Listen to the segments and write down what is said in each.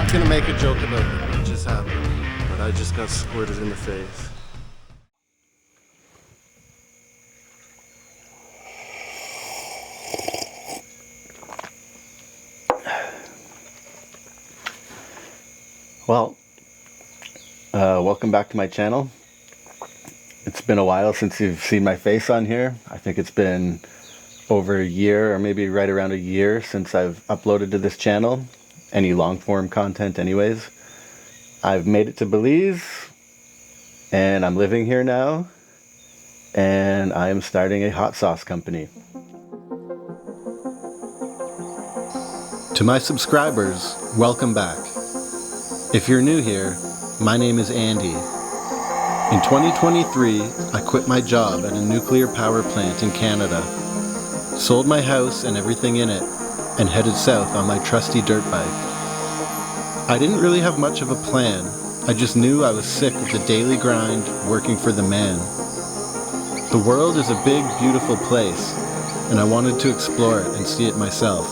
was gonna make a joke about what just happened, but I just got squirted in the face. Well, welcome back to my channel. It's been a while since you've seen my face on here. I think it's been over a year, or maybe right around a year, since I've uploaded to this channel. Any long form content anyways. I've made it to Belize, and I'm living here now, and I am starting a hot sauce company. To my subscribers, welcome back. If you're new here, my name is Andy. In 2023, I quit my job at a nuclear power plant in Canada, sold my house and everything in it, and headed south on my trusty dirt bike. I didn't really have much of a plan. I just knew I was sick of the daily grind working for the man. The world is a big, beautiful place, and I wanted to explore it and see it myself.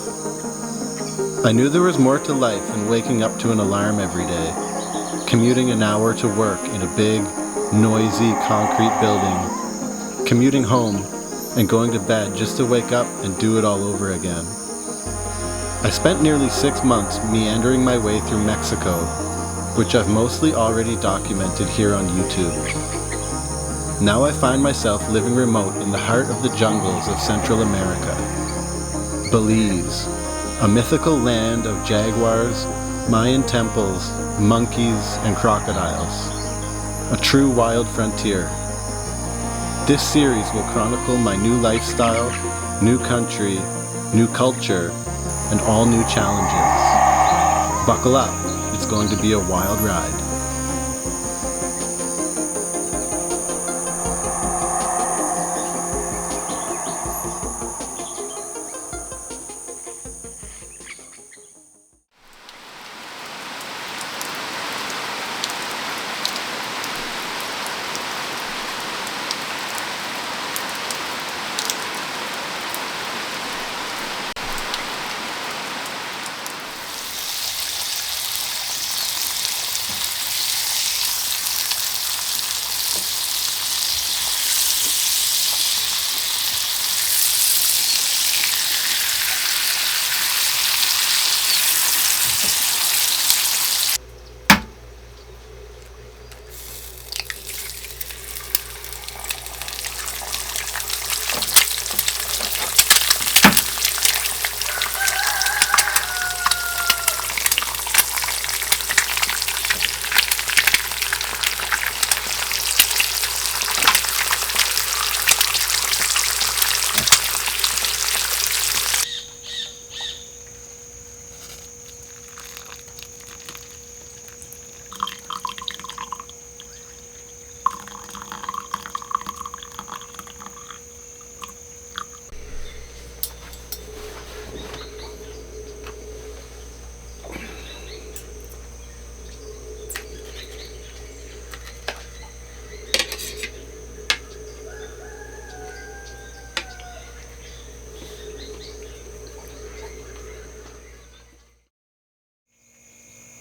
I knew there was more to life than waking up to an alarm every day, commuting an hour to work in a big, noisy concrete building, commuting home and going to bed just to wake up and do it all over again. I spent nearly 6 months meandering my way through Mexico, which I've mostly already documented here on YouTube. Now I find myself living remote in the heart of the jungles of Central America. Belize, a mythical land of jaguars, Mayan temples, monkeys, and crocodiles. A true wild frontier. This series will chronicle my new lifestyle, new country, new culture, and all new challenges. Buckle up, it's going to be a wild ride.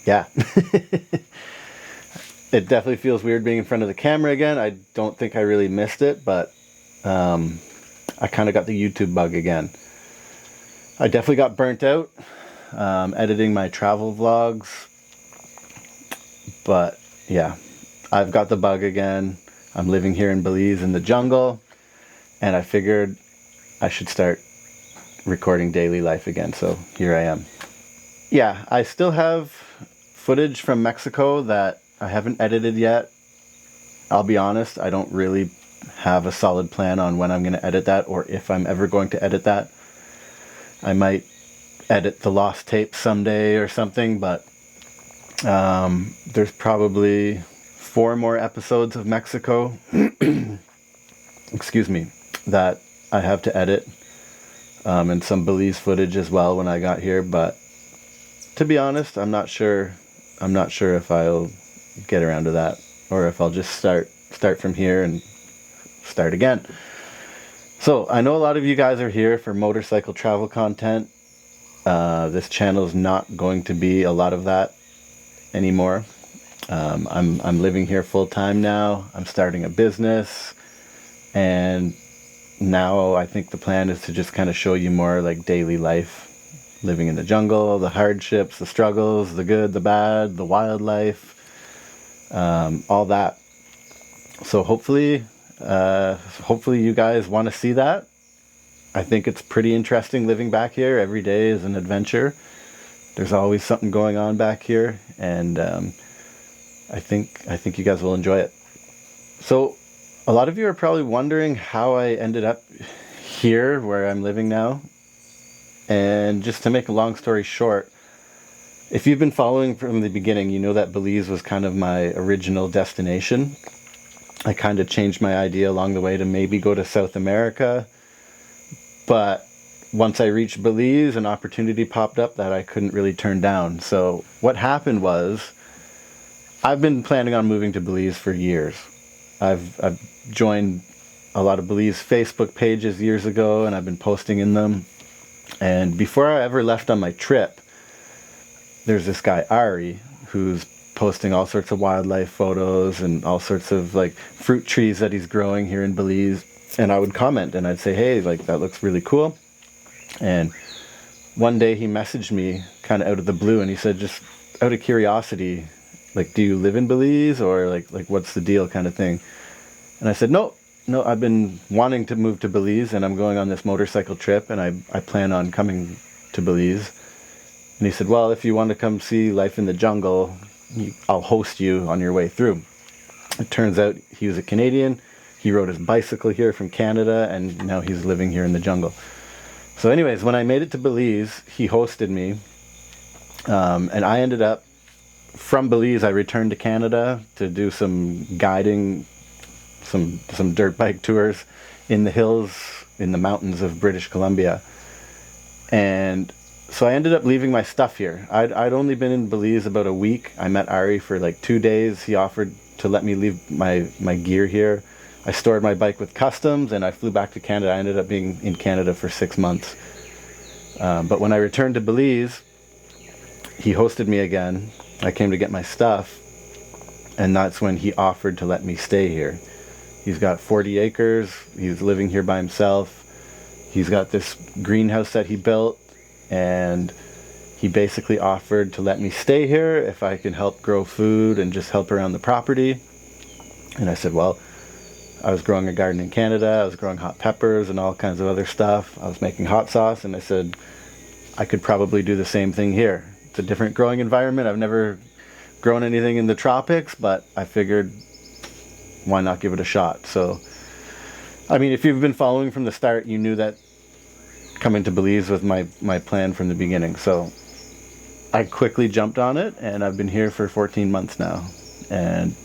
Yeah. It definitely feels weird being in front of the camera again. I don't think I really missed it, but I kind of got the YouTube bug again. I definitely got burnt out editing my travel vlogs, but yeah, I've got the bug again. I'm living here in Belize in the jungle, and I figured I should start recording daily life again, so here I am. Yeah, I still have footage from Mexico that I haven't edited yet. I'll be honest, I don't really have a solid plan on when I'm going to edit that, or if I'm ever going to edit that. I might edit the lost tape someday or something, but there's probably 4 more episodes of Mexico excuse me, that I have to edit, and some Belize footage as well when I got here, but to be honest, I'm not sure if I'll get around to that, or if I'll just start from here and start again. So I know a lot of you guys are here for motorcycle travel content. This channel is not going to be a lot of that. anymore. I'm living here full time now. I'm starting a business, and now I think the plan is to just kind of show you more like daily life, living in the jungle, the hardships, the struggles, the good, the bad, the wildlife, all that. So hopefully you guys want to see that. I think it's pretty interesting living back here. Every day is an adventure. There's always something going on back here, and I think you guys will enjoy it. So a lot of you are probably wondering how I ended up here where I'm living now. And just to make a long story short, if you've been following from the beginning, you know that Belize was kind of my original destination. I kind of changed my idea along the way to maybe go to South America. But once I reached Belize, an opportunity popped up that I couldn't really turn down. So what happened was, I've been planning on moving to Belize for years. I've joined a lot of Belize Facebook pages years ago, and I've been posting in them. And before I ever left on my trip, there's this guy, Ari, who's posting all sorts of wildlife photos and all sorts of like fruit trees that he's growing here in Belize. And I would comment and I'd say, hey, like that looks really cool. And one day he messaged me kind of out of the blue, and he said, just out of curiosity, like, do you live in Belize, or like what's the deal kind of thing? And I said, no, I've been wanting to move to Belize, and I'm going on this motorcycle trip, and I plan on coming to Belize. And he said, well, if you want to come see life in the jungle, I'll host you on your way through. It turns out he was a Canadian. He rode his bicycle here from Canada, and now he's living here in the jungle. So anyways, when I made it to Belize, he hosted me, and I ended up, from Belize, I returned to Canada to do some guiding, some dirt bike tours in the hills, in the mountains of British Columbia. And so I ended up leaving my stuff here. I'd only been in Belize about a week. I met Ari for like 2 days. He offered to let me leave my gear here. I stored my bike with customs, and I flew back to Canada. I ended up being in Canada for 6 months. But when I returned to Belize, he hosted me again. I came to get my stuff, and that's when he offered to let me stay here. He's got 40 acres. He's living here by himself. He's got this greenhouse that he built, and he basically offered to let me stay here if I can help grow food and just help around the property. And I said, well, I was growing a garden in Canada. I was growing hot peppers and all kinds of other stuff. I was making hot sauce, and I said, I could probably do the same thing here. It's a different growing environment. I've never grown anything in the tropics, but I figured, why not give it a shot? So, I mean, if you've been following from the start, you knew that coming to Belize was my plan from the beginning. So I quickly jumped on it, and I've been here for 14 months now. And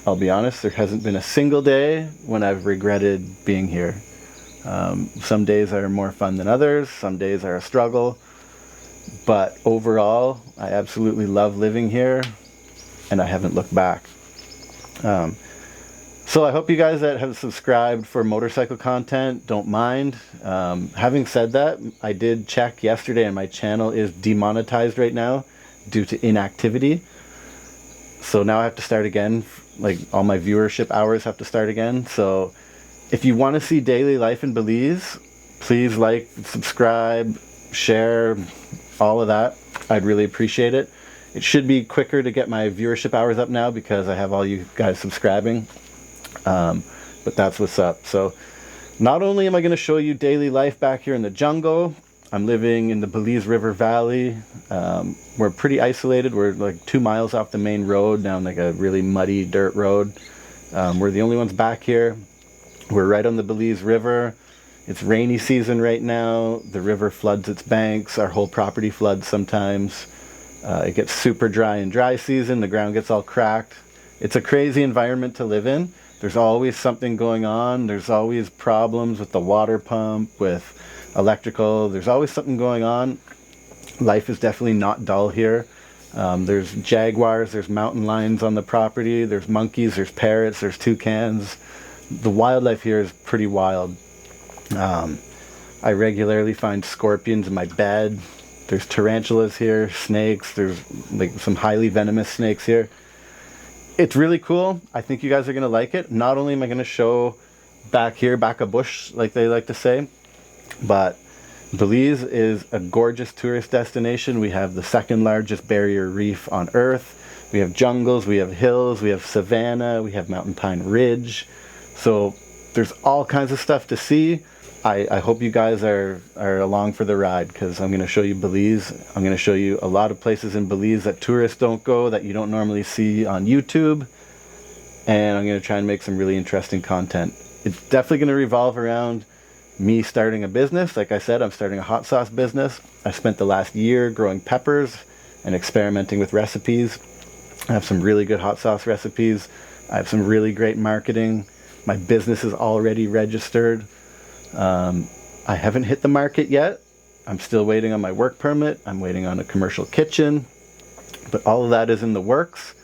I'll be honest, there hasn't been a single day when I've regretted being here. Some days are more fun than others. Some days are a struggle. But overall, I absolutely love living here, and I haven't looked back. So I hope you guys that have subscribed for motorcycle content don't mind. Having said that, I did check yesterday, and my channel is demonetized right now due to inactivity. So now I have to start again. Like, all my viewership hours have to start again. So if you want to see daily life in Belize, please like, subscribe, share, all of that. I'd really appreciate it. It should be quicker to get my viewership hours up now because I have all you guys subscribing. But that's what's up. So not only am I going to show you daily life back here in the jungle, I'm living in the Belize River Valley. We're pretty isolated. We're like 2 miles off the main road down like a really muddy dirt road. We're the only ones back here. We're right on the Belize River. It's rainy season right now. The river floods its banks. Our whole property floods sometimes. It gets super dry in dry season. The ground gets all cracked. It's a crazy environment to live in. There's always something going on. There's always problems with the water pump, with electrical. There's always something going on. Life is definitely not dull here. There's jaguars, there's mountain lions on the property, there's monkeys, there's parrots, there's toucans. The wildlife here is pretty wild. I regularly find scorpions in my bed. There's tarantulas here, snakes, there's like some highly venomous snakes here. It's really cool. I think you guys are gonna like it. Not only am I gonna show back a bush, like they like to say, but Belize is a gorgeous tourist destination. We have the second largest barrier reef on Earth. We have jungles, we have hills, we have savanna, we have mountain pine ridge. So there's all kinds of stuff to see. I hope you guys are along for the ride, because I'm going to show you Belize. I'm going to show you a lot of places in Belize that tourists don't go, that you don't normally see on YouTube. And I'm going to try and make some really interesting content. It's definitely going to revolve around me starting a business. Like I said, I'm starting a hot sauce business. I spent the last year growing peppers and experimenting with recipes. I have some really good hot sauce recipes. I have some really great marketing. My business is already registered. I haven't hit the market yet. I'm still waiting on my work permit. I'm waiting on a commercial kitchen. But all of that is in the works.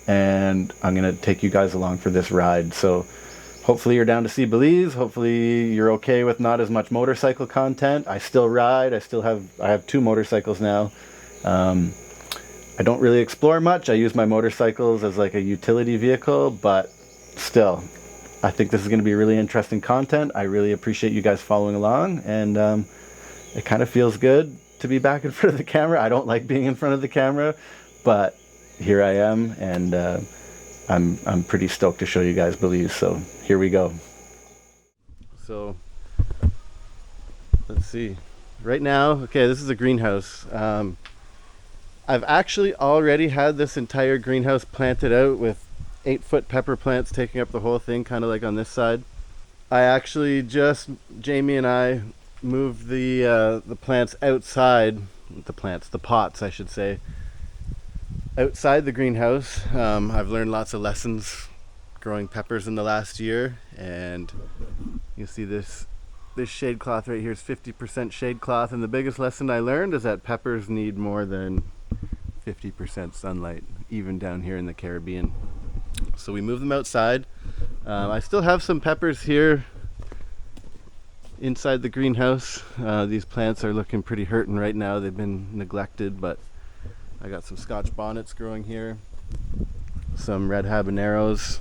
And I'm going to take you guys along for this ride. So hopefully you're down to see Belize. Hopefully you're okay with not as much motorcycle content. I still ride. I have 2 motorcycles now. I don't really explore much. I use my motorcycles as like a utility vehicle, but still, I think this is going to be really interesting content. I really appreciate you guys following along, and it kind of feels good to be back in front of the camera. I don't like being in front of the camera, but here I am, and I'm pretty stoked to show you guys Belize. So here we go. So let's see. Right now, okay, this is a greenhouse. I've actually already had this entire greenhouse planted out with 8-foot pepper plants taking up the whole thing, kind of like on this side. I actually Jamie and I moved the plants outside, the pots I should say, outside the greenhouse. I've learned lots of lessons growing peppers in the last year, and you see this shade cloth right here is 50% shade cloth, and the biggest lesson I learned is that peppers need more than 50% sunlight, even down here in the Caribbean. So we moved them outside. I still have some peppers here inside the greenhouse. These plants are looking pretty hurting right now. They've been neglected, but I got some Scotch bonnets growing here, some red habaneros,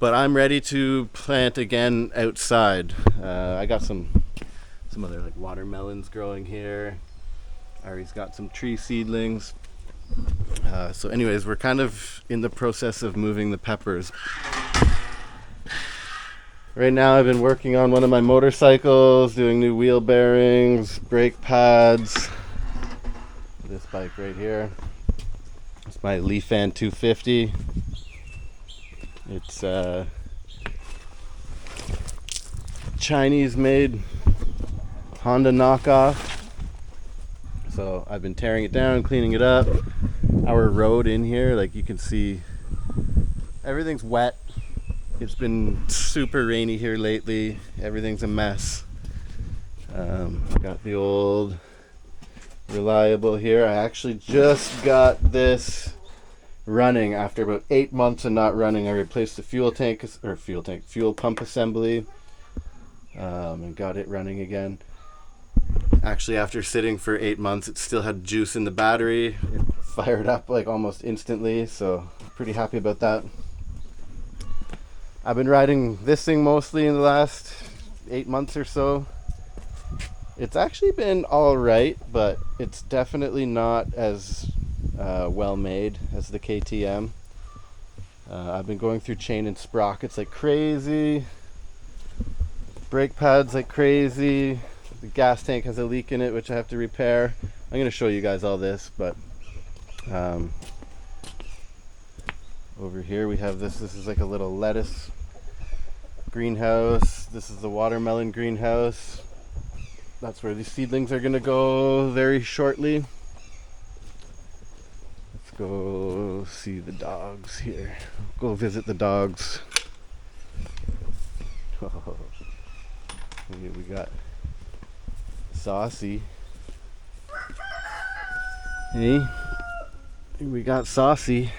but I'm ready to plant again outside. I got some other like watermelons growing here. Ari's got some tree seedlings. So anyways, we're kind of in the process of moving the peppers. Right now I've been working on one of my motorcycles, doing new wheel bearings, brake pads. This bike right here, it's my Leafan 250. It's Chinese made Honda knockoff. So I've been tearing it down, cleaning it up. Our road in here, like you can see, everything's wet. It's been super rainy here lately. Everything's a mess. Got the old Reliable here. I actually just got this running after about 8 months of not running. I replaced the fuel pump assembly, and got it running again. Actually, after sitting for 8 months, it still had juice in the battery. It fired up like almost instantly, so pretty happy about that. I've been riding this thing mostly in the last 8 months or so. It's actually been all right, but it's definitely not as well made as the KTM. I've been going through chain and sprockets like crazy, brake pads like crazy. The gas tank has a leak in it, which I have to repair. I'm going to show you guys all this, but over here we have this. This is like a little lettuce greenhouse. This is the watermelon greenhouse. That's where these seedlings are going to go very shortly. Let's go see the dogs here. Go visit the dogs. Oh, we got Saucy. Hey, we got Saucy.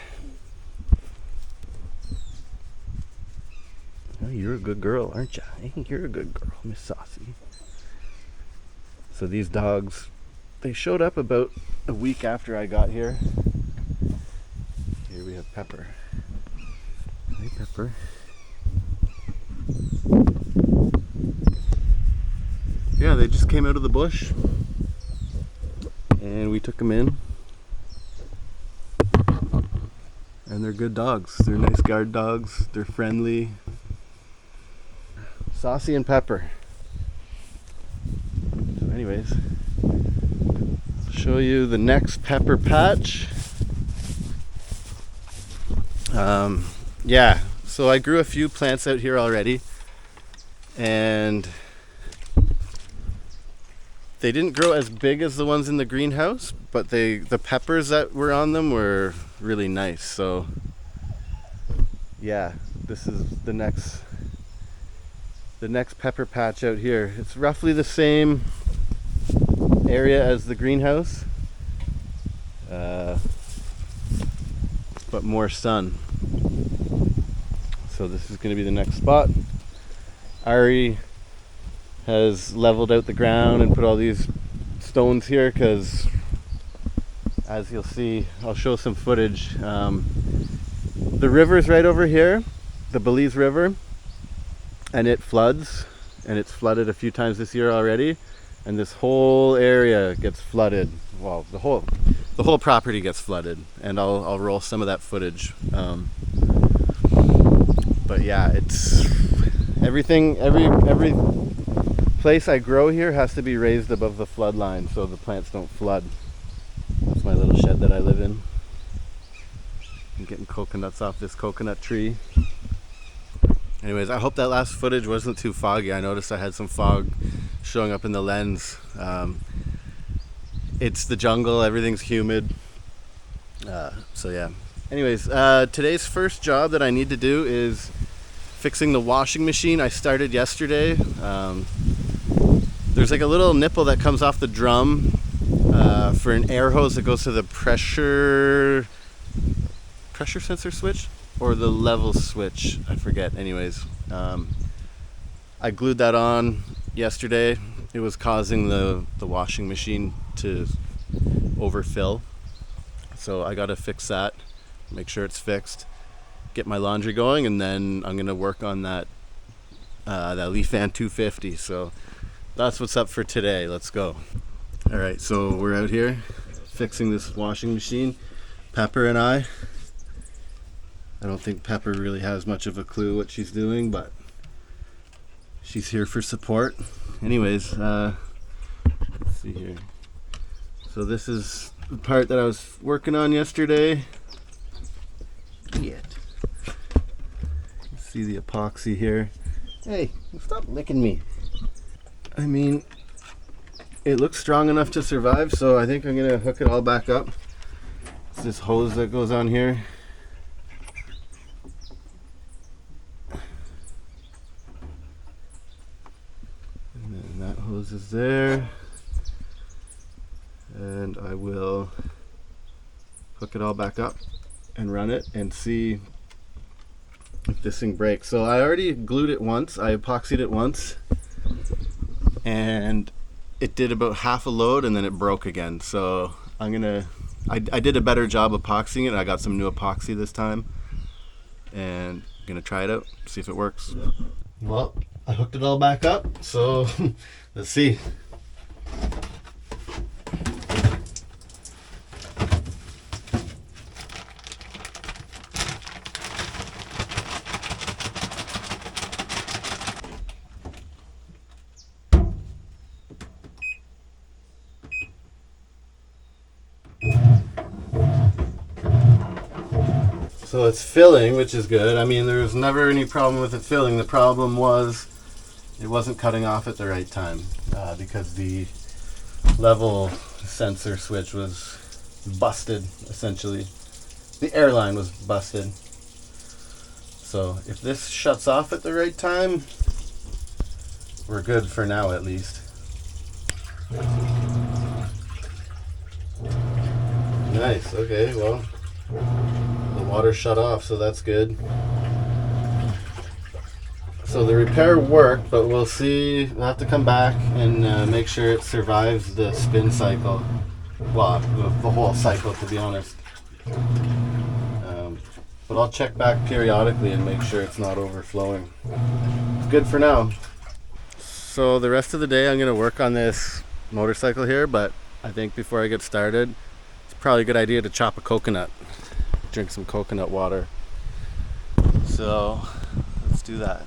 Oh, you're a good girl, aren't you? Hey, you're a good girl, Miss Saucy. So these dogs They showed up about a week after I got here. Here we have Pepper. Hi, Pepper. Yeah, they just came out of the bush and we took them in. And they're good dogs. They're nice guard dogs. They're friendly. Saucy and Pepper. So anyways, I'll show you the next pepper patch. Yeah, so I grew a few plants out here already, and they didn't grow as big as the ones in the greenhouse, but the peppers that were on them were really nice. So yeah, this is the next pepper patch out here. It's roughly the same area as the greenhouse, but more sun. So this is going to be the next spot. Ari has leveled out the ground and put all these stones here because, as you'll see, I'll show some footage. The river's right over here, the Belize River, and it floods, and it's flooded a few times this year already, and this whole area gets flooded. Well, the whole property gets flooded, and I'll roll some of that footage. But yeah, it's every place I grow here has to be raised above the flood line so the plants don't flood. That's my little shed that I live in. I'm getting coconuts off this coconut tree. Anyways, I hope that last footage wasn't too foggy. I noticed I had some fog showing up in the lens. It's the jungle, everything's humid. So yeah. Anyways, today's first job that I need to do is fixing the washing machine. I started yesterday. There's like a little nipple that comes off the drum for an air hose that goes to the pressure sensor switch or the level switch, I forget. Anyways, I glued that on yesterday. It was causing the washing machine to overfill, so I gotta fix that, make sure it's fixed, get my laundry going, and then I'm gonna work on that Leaf Fan 250. So that's what's up for today. Let's go. All right, so we're out here fixing this washing machine, Pepper and I don't think Pepper really has much of a clue what she's doing, but she's here for support. Anyways, let's see here. So this is the part that I was working on yesterday. See the epoxy here. Hey, stop licking me. I mean, it looks strong enough to survive, so I think I'm gonna hook it all back up. It's this hose that goes on here. And then that hose is there. And I will hook it all back up and run it and see if this thing breaks. So I already glued it once, I epoxied it once, and it did about half a load and then it broke again. So I did a better job epoxying it. I got some new epoxy this time, and I'm gonna try it out, see if it works. Well, I hooked it all back up, so let's see. So it's filling, which is good. I mean, there was never any problem with it filling. The problem was it wasn't cutting off at the right time because the level sensor switch was busted, essentially. The air line was busted. So if this shuts off at the right time, we're good for now at least. Nice, okay, well, the water shut off, so that's good. So the repair worked, but we'll see. We'll have to come back and make sure it survives the spin cycle. Well, the whole cycle, to be honest. But I'll check back periodically and make sure it's not overflowing. Good for now. So the rest of the day I'm going to work on this motorcycle here, but I think before I get started, it's probably a good idea to chop a coconut. Drink some coconut water. So let's do that.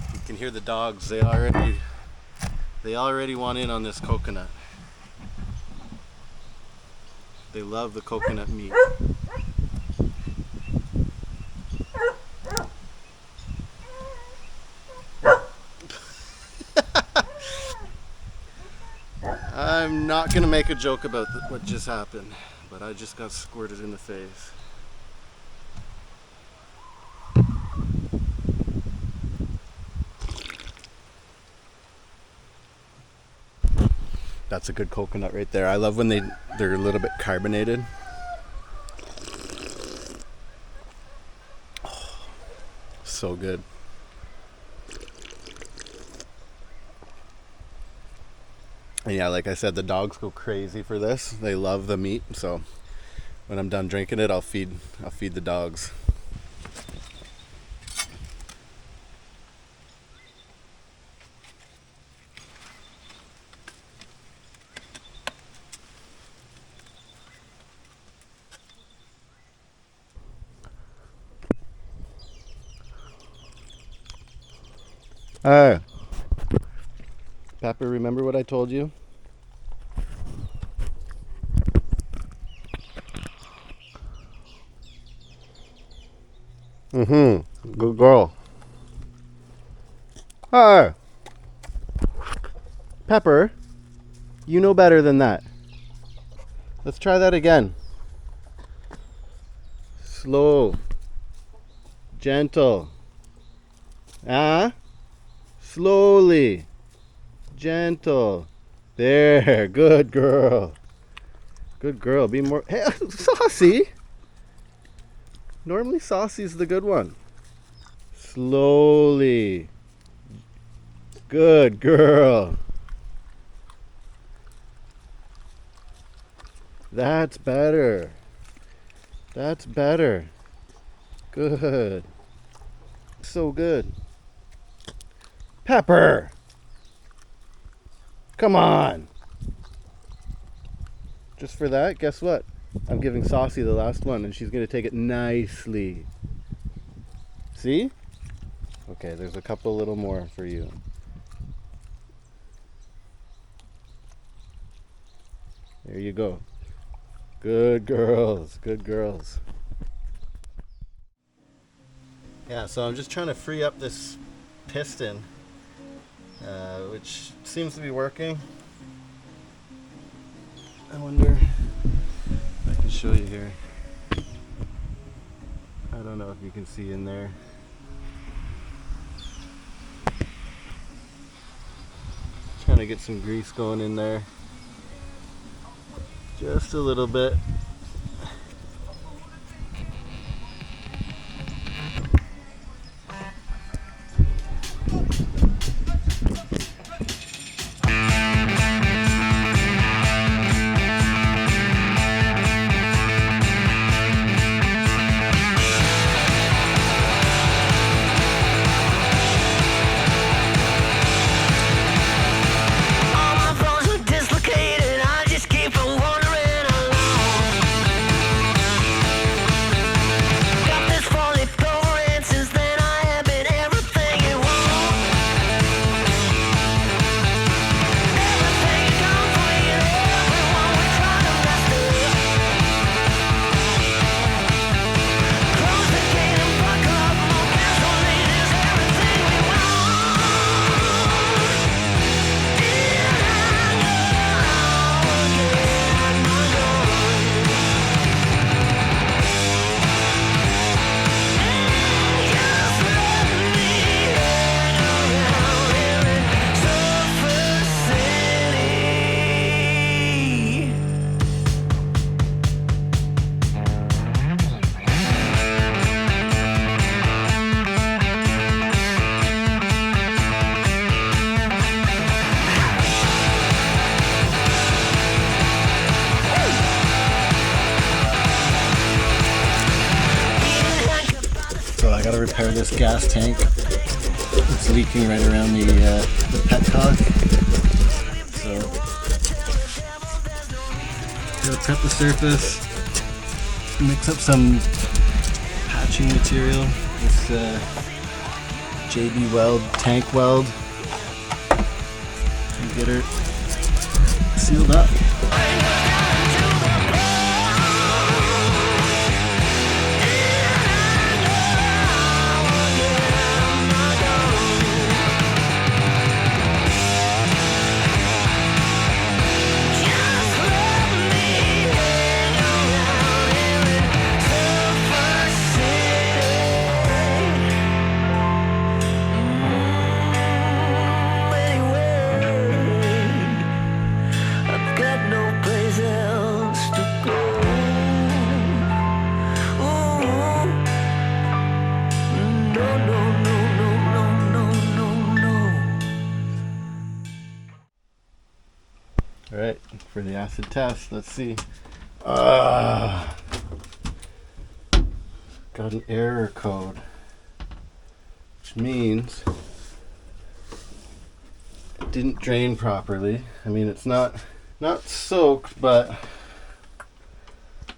You can hear the dogs. They already want in on this coconut. They love the coconut meat. I'm not gonna make a joke about what just happened, but I just got squirted in the face. That's a good coconut right there. I love when they're a little bit carbonated. Oh, so good. And yeah, like I said, the dogs go crazy for this. They love the meat, so when I'm done drinking it, I'll feed the dogs. Hey, Pepper, remember what I told you? Good girl. Hey, Pepper, you know better than that. Let's try that again. Slow. Gentle. Slowly. Gentle. There. Good girl. Good girl. Be more... Hey, Saucy. Normally Saucy's the good one. Slowly. Good girl. That's better. That's better. Good. So good. Pepper! Come on! Just for that, guess what? I'm giving Saucy the last one and she's going to take it nicely. See? Okay, there's a couple little more for you. There you go. Good girls. Good girls. Yeah, so I'm just trying to free up this piston, which seems to be working. I wonder if I can show you here. I don't know if you can see in there. Trying to get some grease going in there. Just a little bit. Gotta repair this gas tank. It's leaking right around the petcock. So, gotta prep the surface. Mix up some patching material. This JB Weld tank weld. And get her sealed up. Alright, for the acid test, let's see. Got an error code, which means it didn't drain properly. I mean, it's not soaked, but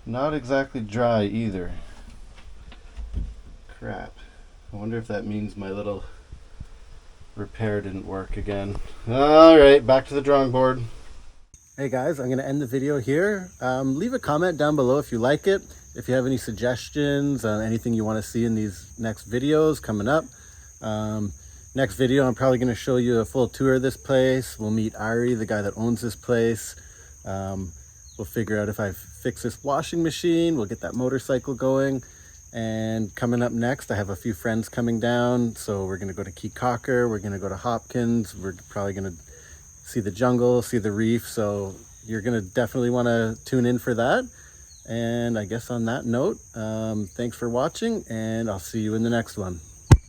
not exactly dry either. Crap. I wonder if that means my little repair didn't work again. Alright, back to the drawing board. Hey guys, I'm going to end the video here. Leave a comment down below if you like it. If you have any suggestions on anything you want to see in these next videos coming up. Next video, I'm probably going to show you a full tour of this place. We'll meet Ari, the guy that owns this place. We'll figure out if I fix this washing machine. We'll get that motorcycle going. And coming up next, I have a few friends coming down. So we're going to go to Key Cocker. We're going to go to Hopkins. We're probably going to see the jungle, see the reef, so you're gonna definitely want to tune in for that. And I guess on that note, thanks for watching, and I'll see you in the next one.